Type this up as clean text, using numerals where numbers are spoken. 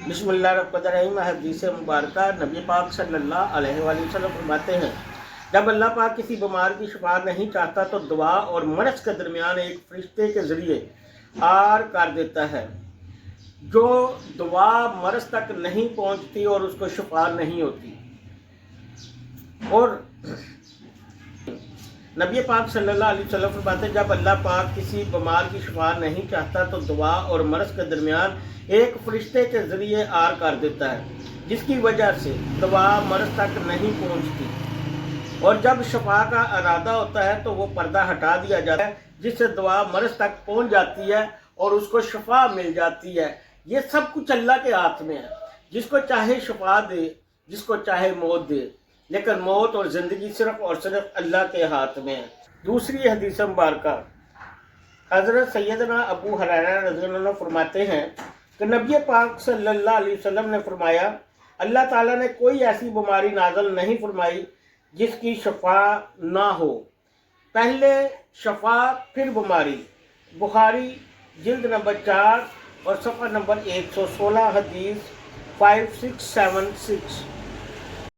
बिस्मिल्लाहिर्रहमानिर्रहीम। हदीस मुबारक नबी पाक सल्लल्लाहु अलैहि वसल्लम फरमाते हैं, जब अल्लाह पाक किसी बीमार की शिफा नहीं चाहता तो दुआ और मरज़ के दरमियान एक फरिश्ते के ज़रिए आर कर देता है। जो दुआ मरज़ तक नहीं पहुंचती और उसको शिफा नहीं होती। और नबी पाक सल्लल्लाहु अलैहि वसल्लम फरमाते हैं, जब अल्लाह पाक किसी बीमार की शिफा नहीं चाहता तो दुआ और मरज़ के दरमियान एक फरिश्ते के ज़रिए आर कर देता है, जिसकी वजह से दुआ मरज़ तक नहीं पहुंचती। और जब शिफा का इरादा होता है तो वो पर्दा हटा दिया जाता है, जिससे दुआ मरज़ तक पहुंच जाती है और उसको शिफा मिल जाती है। ये सब कुछ अल्लाह के हाथ में है। जिसको चाहे शिफा दे, जिसको चाहे मौत दे, लेकिन मौत और ज़िंदगी सिर्फ और सिर्फ अल्लाह के हाथ में है। दूसरी हदीस मुबारक हज़रत सैयदना अबू हुरैरा रज़ियल्लाहु अन्हु फरमाते हैं कि नबी पाक सल्लल्लाहु अलैहि वसल्लम ने फरमाया, अल्लाह ताला ने कोई ऐसी बीमारी नाज़िल नहीं फरमाई जिसकी शफा ना हो। पहले शफा फिर बीमारी। बुखारी जिल्द नंबर 4 और सफ़ा नंबर 116 हदीस 5676।